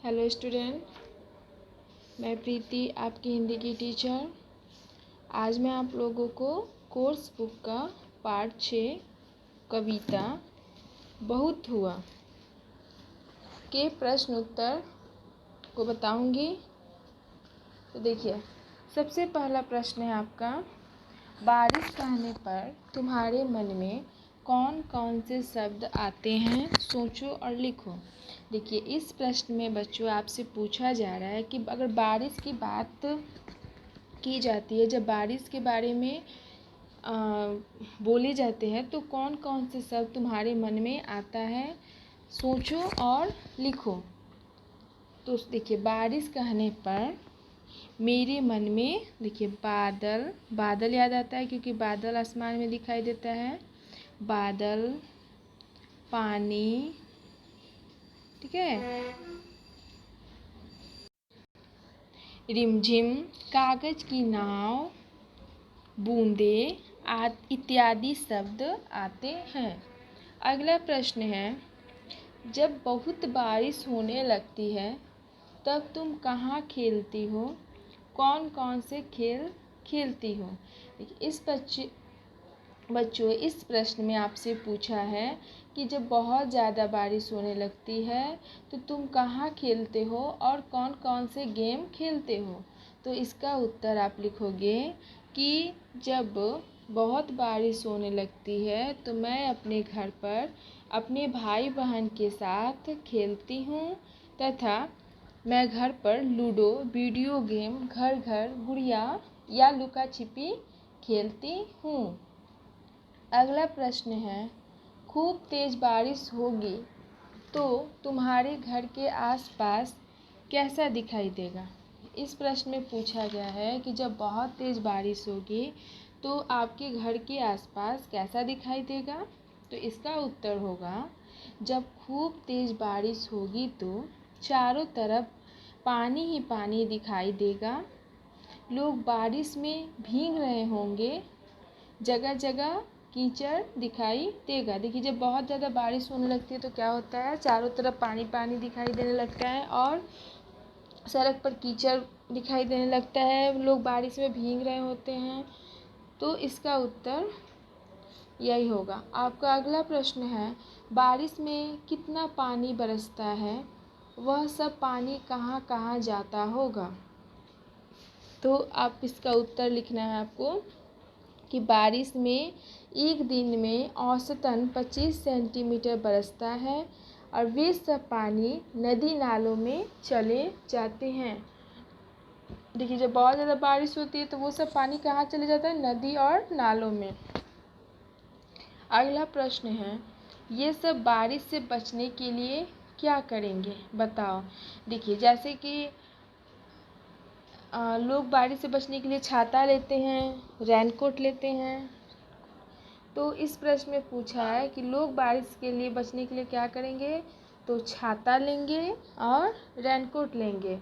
Hello student, मैं प्रीति आपकी हिंदी की टीचर। आज मैं आप लोगों को कोर्स बुक का पार्ट 6 कविता बहुत हुआ के प्रश्न उत्तर को बताऊंगी। तो देखिए, सबसे पहला प्रश्न है आपका, बारिश कहने पर तुम्हारे मन में कौन कौन से शब्द आते हैं, सोचो और लिखो। देखिए, इस प्रश्न में बच्चों आपसे पूछा जा रहा है कि अगर बारिश की बात की जाती है, जब बारिश के बारे में बोले जाते हैं तो कौन कौन से शब्द तुम्हारे मन में आता है, सोचो और लिखो। तो देखिए, बारिश कहने पर मेरे मन में देखिए बादल याद आता है, क्योंकि बादल आसमान में दिखाई देता है। बादल, पानी, ठीक है, रिमझिम, कागज की नाव, बूंदे इत्यादि शब्द आते हैं। अगला प्रश्न है, जब बहुत बारिश होने लगती है तब तुम कहाँ खेलती हो, कौन कौन से खेल खेलती हो। इस बच्चों इस प्रश्न में आपसे पूछा है कि जब बहुत ज़्यादा बारिश होने लगती है तो तुम कहाँ खेलते हो और कौन कौन से गेम खेलते हो। तो इसका उत्तर आप लिखोगे कि जब बहुत बारिश होने लगती है तो मैं अपने घर पर अपने भाई बहन के साथ खेलती हूँ, तथा मैं घर पर लूडो, वीडियो गेम, घर घर गुड़िया या लुका छिपी खेलती हूँ। अगला प्रश्न है, खूब तेज़ बारिश होगी तो तुम्हारे घर के आसपास कैसा दिखाई देगा। इस प्रश्न में पूछा गया है कि जब बहुत तेज़ बारिश होगी तो आपके घर के आसपास कैसा दिखाई देगा। तो इसका उत्तर होगा, जब खूब तेज़ बारिश होगी तो चारों तरफ पानी ही पानी दिखाई देगा, लोग बारिश में भीग रहे होंगे, जगह जगह कीचड़ दिखाई देगा। देखिए, जब बहुत ज़्यादा बारिश होने लगती है तो क्या होता है, चारों तरफ पानी पानी दिखाई देने लगता है और सड़क पर कीचड़ दिखाई देने लगता है, लोग बारिश में भीग रहे होते हैं। तो इसका उत्तर यही होगा। आपका अगला प्रश्न है, बारिश में कितना पानी बरसता है, वह सब पानी कहाँ कहाँ जाता होगा। तो आप इसका उत्तर लिखना है आपको कि बारिश में एक दिन में औसतन 25 सेंटीमीटर बरसता है और वे सब पानी नदी नालों में चले जाते हैं। देखिए, जब बहुत ज़्यादा बारिश होती है तो वो सब पानी कहाँ चले जाता है, नदी और नालों में। अगला प्रश्न है, ये सब बारिश से बचने के लिए क्या करेंगे, बताओ। देखिए, जैसे कि लोग बारिश से बचने के लिए छाता लेते हैं, रेनकोट लेते हैं। तो इस प्रश्न में पूछा है कि लोग बारिश के लिए बचने के लिए क्या करेंगे, तो छाता लेंगे और रेनकोट लेंगे।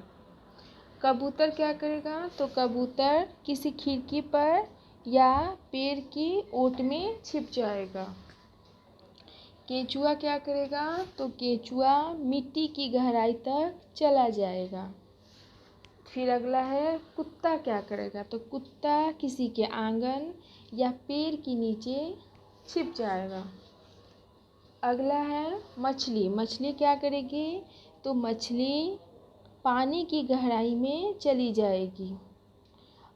कबूतर क्या करेगा, तो कबूतर किसी खिड़की पर या पेड़ की ओट में छिप जाएगा। केंचुआ क्या करेगा, तो केंचुआ मिट्टी की गहराई तक चला जाएगा। फिर अगला है, कुत्ता क्या करेगा, तो कुत्ता किसी के आंगन या पेड़ के नीचे छिप जाएगा। अगला है मछली, मछली क्या करेगी, तो मछली पानी की गहराई में चली जाएगी।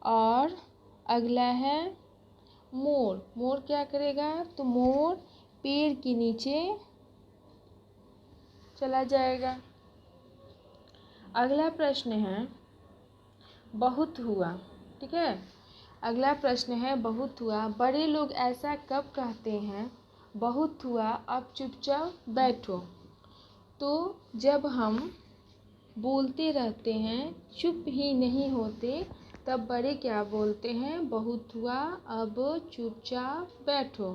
और अगला है मोर, मोर क्या करेगा, तो मोर पेड़ के नीचे चला जाएगा। अगला प्रश्न है, बहुत हुआ, ठीक है। अगला प्रश्न है, बहुत हुआ, बड़े लोग ऐसा कब कहते हैं, बहुत हुआ अब चुपचाप बैठो। तो जब हम बोलते रहते हैं, चुप ही नहीं होते, तब बड़े क्या बोलते हैं, बहुत हुआ अब चुपचाप बैठो।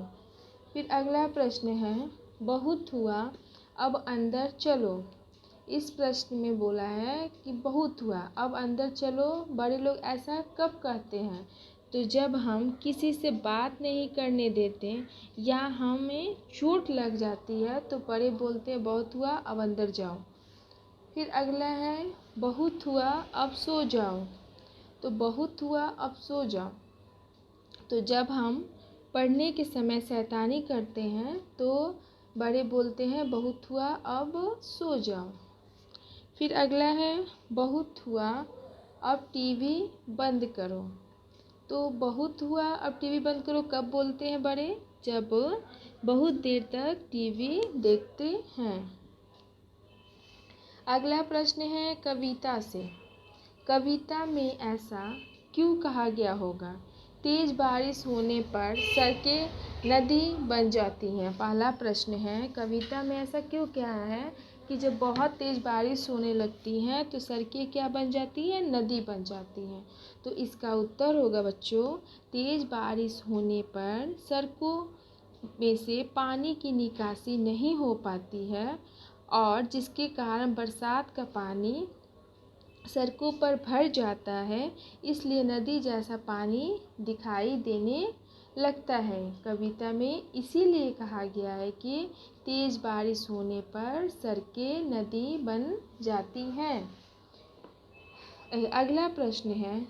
फिर अगला प्रश्न है, बहुत हुआ अब अंदर चलो। इस प्रश्न में बोला है कि बहुत हुआ अब अंदर चलो, बड़े लोग ऐसा कब कहते हैं, तो जब हम किसी से बात नहीं करने देते या हमें चोट लग जाती है तो बड़े बोलते हैं बहुत हुआ अब अंदर जाओ। फिर अगला है बहुत हुआ अब सो जाओ। तो बहुत हुआ अब सो जाओ, तो जब हम पढ़ने के समय शैतानी करते हैं तो बड़े बोलते हैं बहुत हुआ अब सो जाओ। फिर अगला है बहुत हुआ अब टीवी बंद करो। तो बहुत हुआ अब टीवी बंद करो कब बोलते हैं बड़े? जब बहुत देर तक टीवी देखते हैं। अगला प्रश्न है कविता से। कविता में ऐसा क्यों कहा गया होगा? तेज बारिश होने पर सड़कें नदी बन जाती हैं। पहला प्रश्न है कविता में ऐसा क्यों कहा है कि जब बहुत तेज बारिश होने लगती है तो सड़कें क्या बन जाती हैं? नदी बन जाती हैं। तो इसका उत्तर होगा बच्चों, तेज बारिश होने पर सड़कों में से पानी की निकासी नहीं हो पाती है और जिसके कारण बरसात का पानी सड़कों पर भर जाता है, इसलिए नदी जैसा पानी दिखाई देने लगता है। कविता में इसीलिए कहा गया है कि तेज बारिश होने पर सड़कें नदी बन जाती हैं। अगला प्रश्न है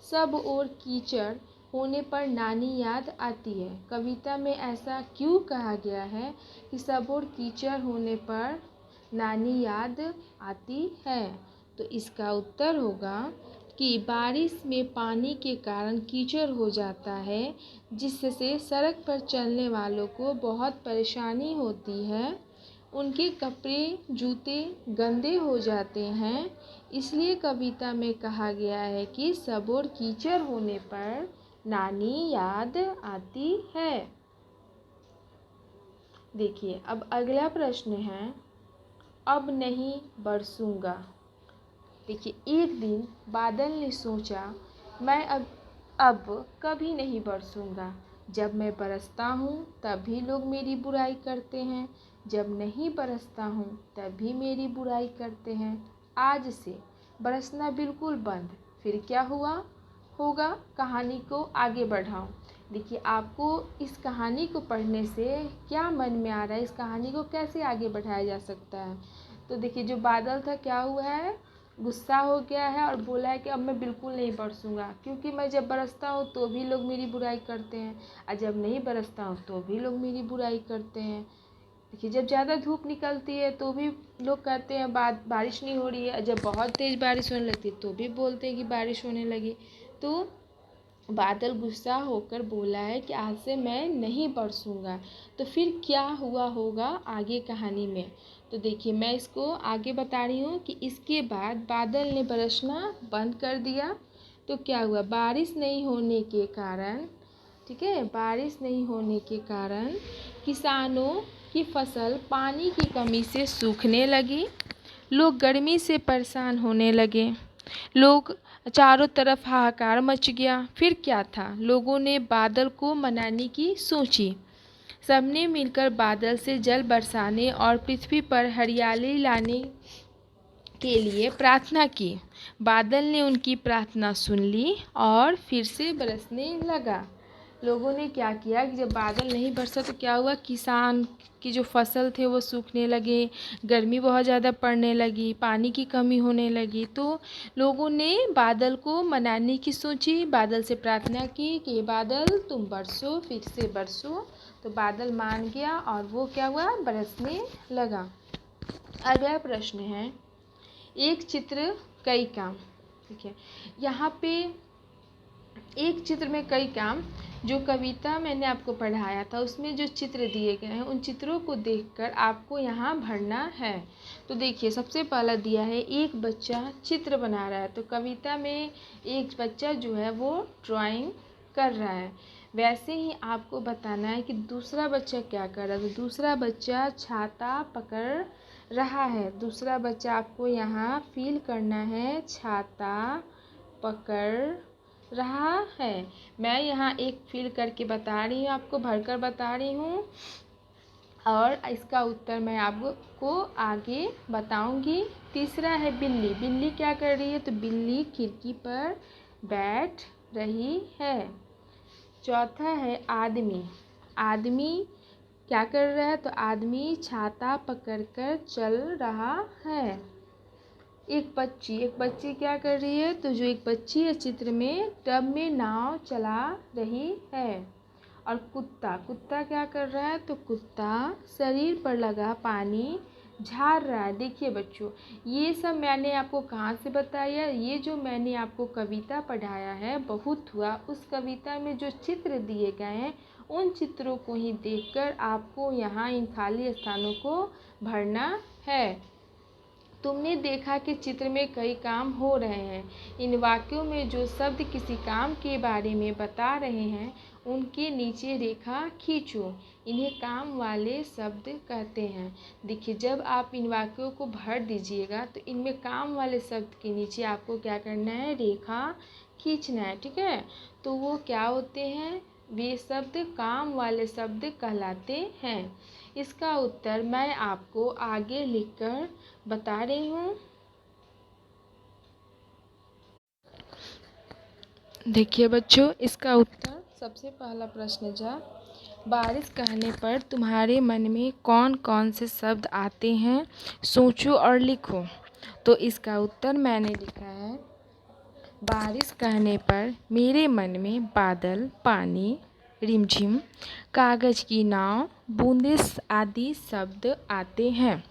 सब ओर कीचड़ होने पर नानी याद आती है। कविता में ऐसा क्यों कहा गया है कि सब ओर कीचड़ होने पर नानी याद आती है? तो इसका उत्तर होगा कि बारिश में पानी के कारण कीचड़ हो जाता है, जिससे सड़क पर चलने वालों को बहुत परेशानी होती है। उनके कपड़े जूते गंदे हो जाते हैं। इसलिए कविता में कहा गया है कि सब ओर कीचड़ होने पर नानी याद आती है। देखिए अब अगला प्रश्न है अब नहीं बरसूंगा। देखिए एक दिन बादल ने सोचा मैं अब कभी नहीं बरसूंगा। जब मैं बरसता हूँ तब भी लोग मेरी बुराई करते हैं, जब नहीं बरसता हूँ तब भी मेरी बुराई करते हैं। आज से बरसना बिल्कुल बंद। फिर क्या होगा? कहानी को आगे बढ़ाओ। देखिए आपको इस कहानी को पढ़ने से क्या मन में आ रहा है, इस कहानी को कैसे आगे बढ़ाया जा सकता है? तो देखिए जो बादल था क्या हुआ है, गुस्सा हो गया है और बोला है कि अब मैं बिल्कुल नहीं बरसूंगा, क्योंकि मैं जब बरसता हूँ तो भी लोग मेरी बुराई करते हैं और जब नहीं बरसता हूँ तो भी लोग मेरी बुराई करते हैं। देखिए जब ज़्यादा धूप निकलती है तो भी लोग कहते हैं बारिश नहीं हो रही है, जब बहुत तेज़ बारिश होने लगती है तो भी बोलते हैं कि बारिश होने लगी। तो बादल गुस्सा होकर बोला है कि आज से मैं नहीं बरसूंगा। तो फिर क्या हुआ होगा आगे कहानी में? तो देखिए मैं इसको आगे बता रही हूँ कि इसके बाद बादल ने बरसना बंद कर दिया। तो क्या हुआ? बारिश नहीं होने के कारण, ठीक है, बारिश नहीं होने के कारण किसानों की फसल पानी की कमी से सूखने लगी। लोग गर्मी से परेशान होने लगे। लोग चारों तरफ हाहाकार मच गया। फिर क्या था? लोगों ने बादल को मनाने की सोची। सबने मिलकर बादल से जल बरसाने और पृथ्वी पर हरियाली लाने के लिए प्रार्थना की। बादल ने उनकी प्रार्थना सुन ली और फिर से बरसने लगा। लोगों ने क्या किया कि जब बादल नहीं बरसा तो क्या हुआ? किसान की जो फसल थे वो सूखने लगे, गर्मी बहुत ज़्यादा पड़ने लगी, पानी की कमी होने लगी। तो लोगों ने बादल को मनाने की सोची, बादल से प्रार्थना की कि बादल तुम बरसो, फिर से बरसो। तो बादल मान गया और वो क्या हुआ? बरसने लगा। अगला प्रश्न है एक चित्र कई काम। ठीक है, यहाँ पे एक चित्र में कई काम, जो कविता मैंने आपको पढ़ाया था उसमें जो चित्र दिए गए हैं उन चित्रों को देखकर आपको यहाँ भरना है। तो देखिए सबसे पहला दिया है एक बच्चा चित्र बना रहा है। तो कविता में एक बच्चा जो है वो ड्राइंग कर रहा है, वैसे ही आपको बताना है कि दूसरा बच्चा क्या कर रहा है। तो दूसरा बच्चा छाता पकड़ रहा है। दूसरा बच्चा आपको यहाँ फील करना है, छाता पकड़ रहा है। मैं यहाँ एक फील करके बता रही हूँ, आपको भरकर बता रही हूँ और इसका उत्तर मैं आपको आगे बताऊंगी। तीसरा है बिल्ली। बिल्ली क्या कर रही है? तो बिल्ली खिड़की पर बैठ रही है। चौथा है आदमी। आदमी क्या कर रहा है? तो आदमी छाता पकड़कर चल रहा है। एक बच्ची क्या कर रही है? तो जो एक बच्ची है चित्र में टब में नाव चला रही है। और कुत्ता क्या कर रहा है? तो कुत्ता शरीर पर लगा पानी झाड़ रहा है। देखिए बच्चों, ये सब मैंने आपको कहाँ से बताया? ये जो मैंने आपको कविता पढ़ाया है बहुत हुआ, उस कविता में जो चित्र दिए गए हैं उन चित्रों को ही देखकर आपको यहाँ इन खाली स्थानों को भरना है। तुमने देखा कि चित्र में कई काम हो रहे हैं। इन वाक्यों में जो शब्द किसी काम के बारे में बता रहे हैं उनके नीचे रेखा खींचो। इन्हें काम वाले शब्द कहते हैं। देखिए, जब आप इन वाक्यों को भर दीजिएगा तो इनमें काम वाले शब्द के नीचे आपको क्या करना है? रेखा खींचना है। ठीक है, तो वो क्या होते हैं? वे शब्द काम वाले शब्द कहलाते हैं। इसका उत्तर मैं आपको आगे लिखकर बता रही हूँ। देखिए बच्चों, इसका उत्तर सबसे पहला प्रश्न जा बारिश कहने पर तुम्हारे मन में कौन कौन से शब्द आते हैं, सोचो और लिखो। तो इसका उत्तर मैंने लिखा है, बारिश कहने पर मेरे मन में बादल, पानी, रिमझिम, कागज़ की नाव, बूंदे आदि शब्द आते हैं।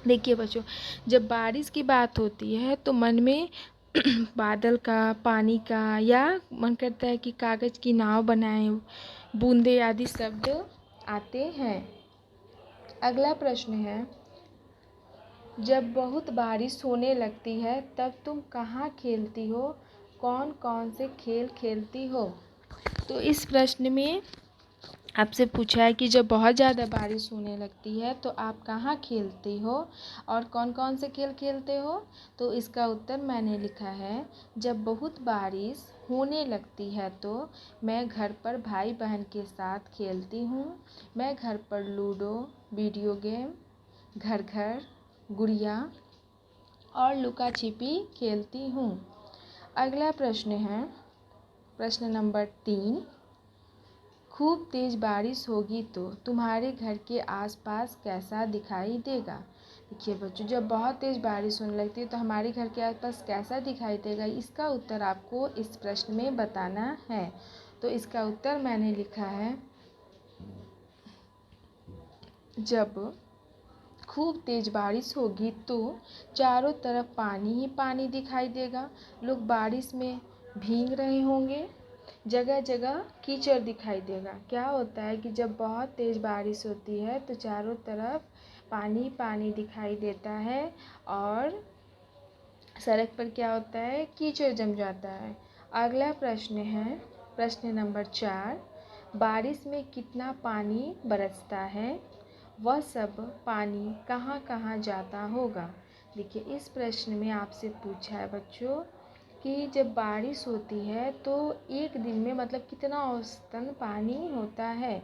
देखिए बच्चों, जब बारिश की बात होती है तो मन में बादल का, पानी का, या मन करता है कि कागज़ की नाव बनाएं, बूंदे आदि शब्द आते हैं। अगला प्रश्न है, जब बहुत बारिश होने लगती है तब तुम कहाँ खेलती हो? कौन कौन से खेल खेलती हो? तो इस प्रश्न में आपसे पूछा है कि जब बहुत ज़्यादा बारिश होने लगती है तो आप कहाँ खेलती हो और कौन कौन से खेल खेलते हो? तो इसका उत्तर मैंने लिखा है, जब बहुत बारिश होने लगती है तो मैं घर पर भाई बहन के साथ खेलती हूँ। मैं घर पर लूडो, वीडियो गेम, घर घर, गुड़िया और लुका छिपी खेलती हूँ। अगला प्रश्न है, प्रश्न नंबर 3, खूब तेज़ बारिश होगी तो तुम्हारे घर के आसपास कैसा दिखाई देगा? देखिए बच्चों, जब बहुत तेज़ बारिश होने लगती है तो हमारे घर के आसपास कैसा दिखाई देगा, इसका उत्तर आपको इस प्रश्न में बताना है। तो इसका उत्तर मैंने लिखा है, जब खूब तेज़ बारिश होगी तो चारों तरफ पानी ही पानी दिखाई देगा। लोग बारिश में भीग रहे होंगे, जगह जगह कीचड़ दिखाई देगा। क्या होता है कि जब बहुत तेज़ बारिश होती है तो चारों तरफ पानी पानी दिखाई देता है और सड़क पर क्या होता है? कीचड़ जम जाता है। अगला प्रश्न है, प्रश्न नंबर 4, बारिश में कितना पानी बरसता है? वह सब पानी कहाँ कहाँ जाता होगा? देखिए, इस प्रश्न में आपसे पूछा है बच्चों कि जब बारिश होती है तो एक दिन में मतलब कितना औसतन पानी होता है,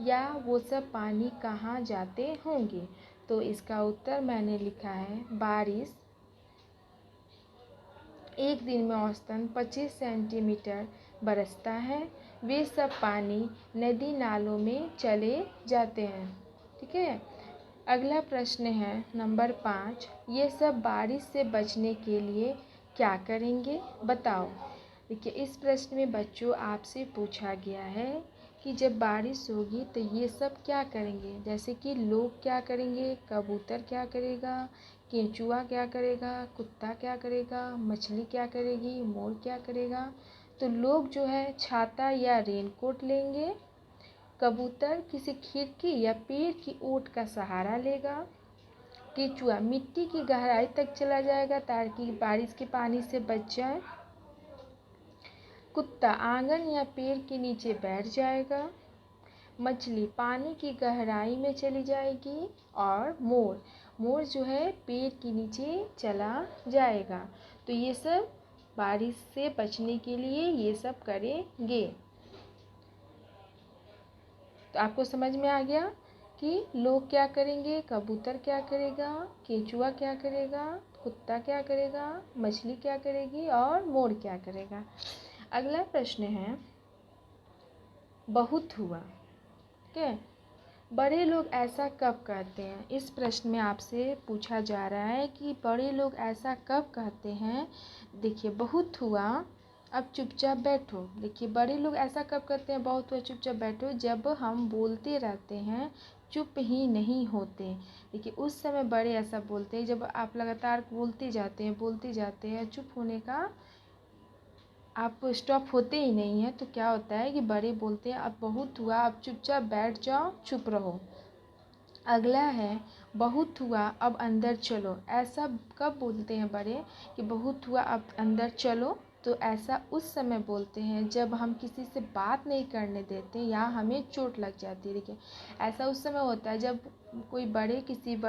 या वो सब पानी कहाँ जाते होंगे? तो इसका उत्तर मैंने लिखा है, बारिश एक दिन में औसतन 25 सेंटीमीटर बरसता है। वे सब पानी नदी नालों में चले जाते हैं। ठीक है, अगला प्रश्न है नंबर 5, ये सब बारिश से बचने के लिए क्या करेंगे, बताओ। देखिए, इस प्रश्न में बच्चों आपसे पूछा गया है कि जब बारिश होगी तो ये सब क्या करेंगे, जैसे कि लोग क्या करेंगे, कबूतर क्या करेगा, केंचुआ क्या करेगा, कुत्ता क्या करेगा, मछली क्या करेगी, मोर क्या करेगा। तो लोग जो है छाता या रेनकोट लेंगे, कबूतर किसी खिड़की या पेड़ की ओट का सहारा लेगा, केंचुआ मिट्टी की गहराई तक चला जाएगा ताकि बारिश के पानी से बच जाए, कुत्ता आंगन या पेड़ के नीचे बैठ जाएगा, मछली पानी की गहराई में चली जाएगी, और मोर जो है पेड़ के नीचे चला जाएगा। तो ये सब बारिश से बचने के लिए ये सब करेंगे। तो आपको समझ में आ गया कि लोग क्या करेंगे, कबूतर क्या करेगा, केंचुआ क्या करेगा, कुत्ता क्या करेगा, मछली क्या करेगी और मोर क्या करेगा। अगला प्रश्न है, बहुत हुआ। ठीक है, बड़े लोग ऐसा कब कहते हैं? इस प्रश्न में आपसे पूछा जा रहा है कि बड़े लोग ऐसा कब कहते हैं। देखिए, बहुत हुआ अब चुपचाप बैठो। देखिए, बड़े लोग ऐसा कब कहते हैं, बहुत हुआ चुपचाप बैठो, जब हम बोलते रहते हैं, चुप ही नहीं होते। देखिए, उस समय बड़े ऐसा बोलते हैं जब आप लगातार बोलते जाते हैं, चुप होने का आप स्टॉप होते ही नहीं हैं, तो क्या होता है कि बड़े बोलते हैं अब बहुत हुआ, अब चुपचाप बैठ जाओ, चुप रहो। अगला है बहुत हुआ अब अंदर चलो। ऐसा कब बोलते हैं बड़े कि बहुत हुआ अब अंदर चलो? तो ऐसा उस समय बोलते हैं जब हम किसी से बात नहीं करने देते या हमें चोट लग जाती है। देखिए, ऐसा उस समय होता है जब कोई बड़े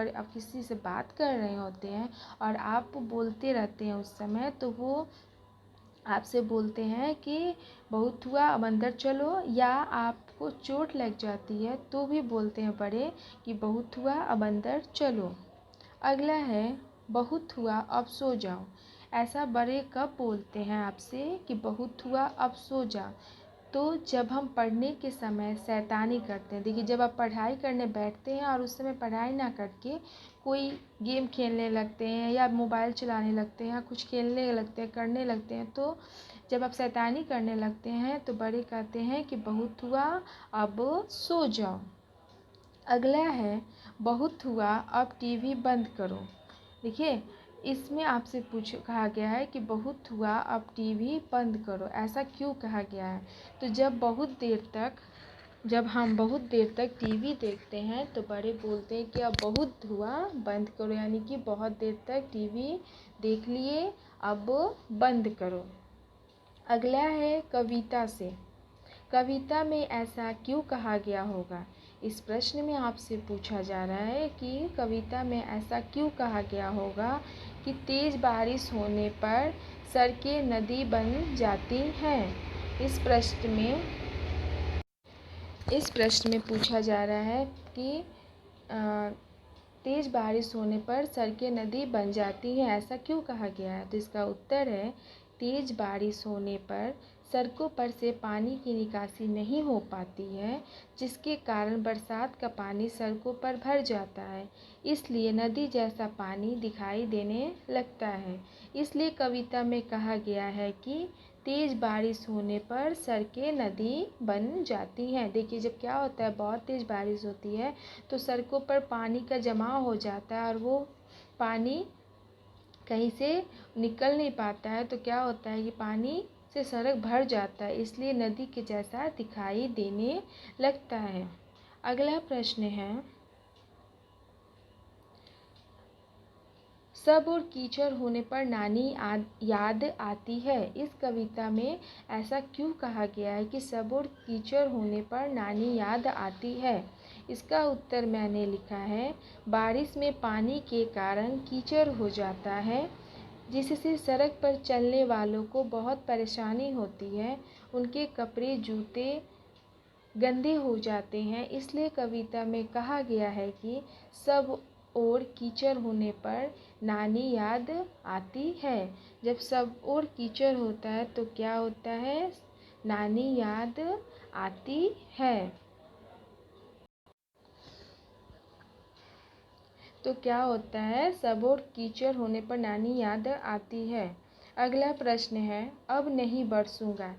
अब किसी से बात कर रहे होते हैं और आप बोलते रहते हैं उस समय, तो वो आपसे बोलते हैं कि बहुत हुआ अब अंदर चलो, या आपको चोट लग जाती है तो भी बोलते हैं बड़े कि बहुत हुआ अब अंदर चलो। अगला है बहुत हुआ अब सो जाओ। ऐसा बड़े कब बोलते हैं आपसे कि बहुत हुआ अब सो जाओ? तो जब हम पढ़ने के समय शैतानी करते हैं। देखिए, जब आप पढ़ाई करने बैठते हैं और उस समय पढ़ाई ना करके कोई गेम खेलने लगते हैं या मोबाइल चलाने लगते हैं या कुछ खेलने लगते हैं, करने लगते हैं, तो जब आप शैतानी करने लगते हैं तो बड़े कहते हैं कि बहुत हुआ अब सो जाओ। अगला है बहुत हुआ अब टीवी बंद करो। देखिए, इसमें आपसे कहा गया है कि बहुत हुआ अब टीवी बंद करो। ऐसा क्यों कहा गया है? तो जब हम बहुत देर तक टीवी देखते हैं तो बड़े बोलते हैं कि अब बहुत हुआ बंद करो, यानी कि बहुत देर तक टीवी देख लिए, अब बंद करो। अगला है कविता से। कविता में ऐसा क्यों कहा गया होगा? इस प्रश्न में आपसे पूछा जा रहा है कि कविता में ऐसा क्यों कहा गया होगा कि तेज़ बारिश होने पर सड़कें नदी बन जाती हैं। इस प्रश्न में पूछा जा रहा है कि तेज़ बारिश होने पर सड़कें नदी बन जाती हैं, ऐसा क्यों कहा गया है? तो इसका उत्तर है तेज़ बारिश होने पर सड़कों पर से पानी की निकासी नहीं हो पाती है, जिसके कारण बरसात का पानी सड़कों पर भर जाता है, इसलिए नदी जैसा पानी दिखाई देने लगता है। इसलिए कविता में कहा गया है कि तेज़ बारिश होने पर सड़कें नदी बन जाती हैं। देखिए, जब क्या होता है, बहुत तेज़ बारिश होती है तो सड़कों पर पानी का जमाव हो जाता है और वो पानी कहीं से निकल नहीं पाता है, तो क्या होता है कि पानी से सड़क भर जाता है, इसलिए नदी के जैसा दिखाई देने लगता है। अगला प्रश्न है सब और कीचड़ होने पर नानी याद आती है। इस कविता में ऐसा क्यों कहा गया है कि सब और कीचड़ होने पर नानी याद आती है? इसका उत्तर मैंने लिखा है बारिश में पानी के कारण कीचड़ हो जाता है, जिससे सड़क पर चलने वालों को बहुत परेशानी होती है, उनके कपड़े जूते गंदे हो जाते हैं। इसलिए कविता में कहा गया है कि सब और कीचड़ होने पर नानी याद आती है। जब सब और कीचड़ होता है तो क्या होता है? नानी याद आती है। तो क्या होता है? सब और कीचड़ होने पर नानी याद आती है। अगला प्रश्न है अब नहीं बरसूंगा।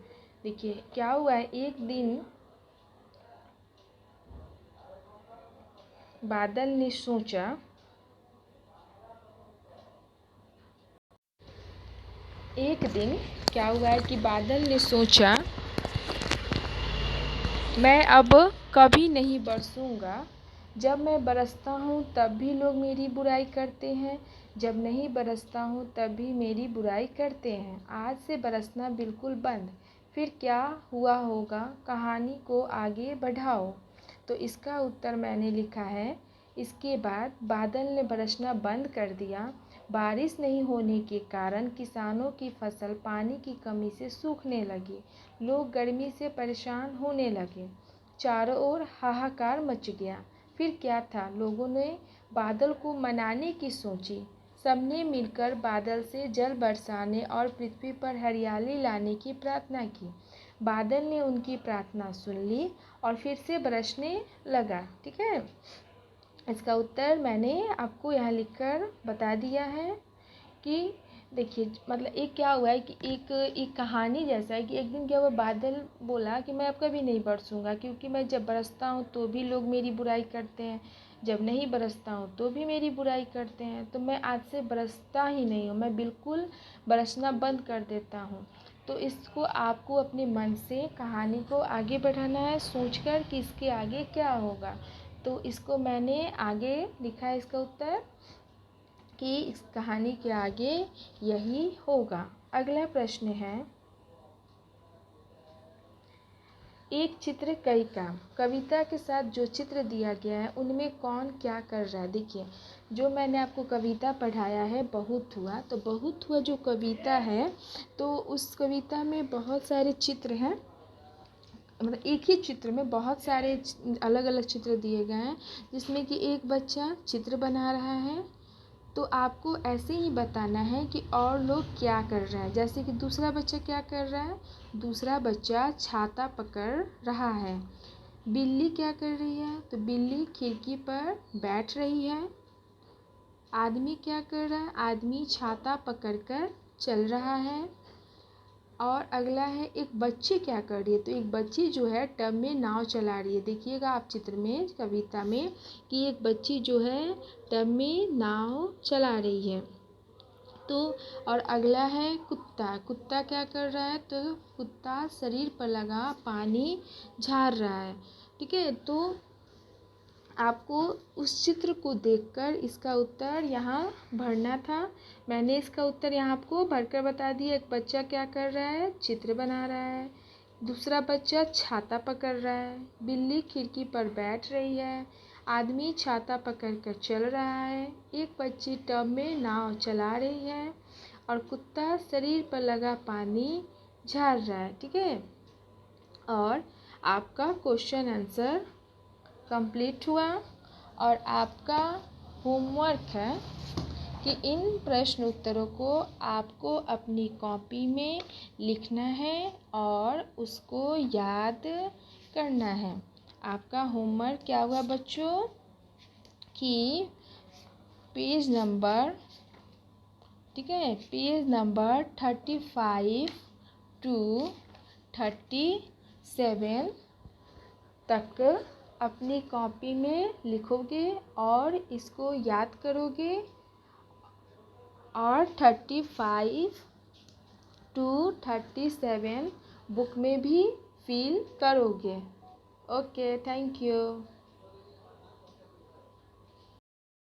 देखिए, क्या हुआ है, एक दिन बादल ने सोचा एक दिन क्या हुआ है कि बादल ने सोचा मैं अब कभी नहीं बरसूंगा। जब मैं बरसता हूँ तब भी लोग मेरी बुराई करते हैं, जब नहीं बरसता हूँ तब भी मेरी बुराई करते हैं। आज से बरसना बिल्कुल बंद। फिर क्या हुआ होगा? कहानी को आगे बढ़ाओ। तो इसका उत्तर मैंने लिखा है इसके बाद बादल ने बरसना बंद कर दिया। बारिश नहीं होने के कारण किसानों की फसल पानी की कमी से सूखने लगी। लोग गर्मी से परेशान होने लगे। चारों ओर हाहाकार मच गया। फिर क्या था? लोगों ने बादल को मनाने की सोची। सबने मिलकर बादल से जल बरसाने और पृथ्वी पर हरियाली लाने की प्रार्थना की। बादल ने उनकी प्रार्थना सुन ली और फिर से बरसने लगा। ठीक है, इसका उत्तर मैंने आपको यहाँ लिखकर बता दिया है कि देखिए मतलब एक क्या हुआ है कि एक कहानी जैसा है कि एक दिन क्या हुआ, बादल बोला कि मैं अब कभी नहीं बरसूंगा, क्योंकि मैं जब बरसता हूँ तो भी लोग मेरी बुराई करते हैं, जब नहीं बरसता हूँ तो भी मेरी बुराई करते हैं, तो मैं आज से बरसता ही नहीं हूँ, मैं बिल्कुल बरसना बंद कर देता हूँ। तो इसको आपको अपने मन से कहानी को आगे बढ़ाना है, सोचकर कि इसके आगे क्या होगा। तो इसको मैंने आगे लिखा है इसका उत्तर कि इस कहानी के आगे यही होगा। अगला प्रश्न है, एक चित्र कई काम। कविता के साथ जो चित्र दिया गया है उनमें कौन क्या कर रहा है। देखिए जो मैंने आपको कविता पढ़ाया है बहुत हुआ, तो बहुत हुआ जो कविता है तो उस कविता में बहुत सारे चित्र हैं, मतलब एक ही चित्र में बहुत सारे अलग अलग चित्र दिए गए हैं, जिसमें कि एक बच्चा चित्र बना रहा है, तो आपको ऐसे ही बताना है कि और लोग क्या कर रहे हैं। जैसे कि दूसरा बच्चा क्या कर रहा है, दूसरा बच्चा छाता पकड़ रहा है। बिल्ली क्या कर रही है, तो बिल्ली खिड़की पर बैठ रही है। आदमी क्या कर रहा है, आदमी छाता पकड़कर चल रहा है। और अगला है एक बच्ची क्या कर रही है, तो एक बच्ची जो है टब में नाव चला रही है। देखिएगा आप चित्र में कविता में कि एक बच्ची जो है टब में नाव चला रही है। तो और अगला है कुत्ता, कुत्ता क्या कर रहा है, तो कुत्ता शरीर पर लगा पानी झाड़ रहा है। ठीक है, तो आपको उस चित्र को देखकर इसका उत्तर यहाँ भरना था। मैंने इसका उत्तर यहाँ आपको भरकर बता दिया। एक बच्चा क्या कर रहा है, चित्र बना रहा है। दूसरा बच्चा छाता पकड़ रहा है। बिल्ली खिड़की पर बैठ रही है। आदमी छाता पकड़ कर चल रहा है। एक बच्ची टब में नाव चला रही है और कुत्ता शरीर पर लगा पानी झाड़ रहा है। ठीक है, और आपका क्वेश्चन आंसर कंप्लीट हुआ। और आपका होमवर्क है कि इन प्रश्न उत्तरों को आपको अपनी कॉपी में लिखना है और उसको याद करना है। आपका होमवर्क क्या हुआ बच्चों कि पेज नंबर, ठीक है, पेज नंबर 35 टू 37 तक अपनी कॉपी में लिखोगे और इसको याद करोगे और 35 टू 37 बुक में भी फिल करोगे। Okay, thank you.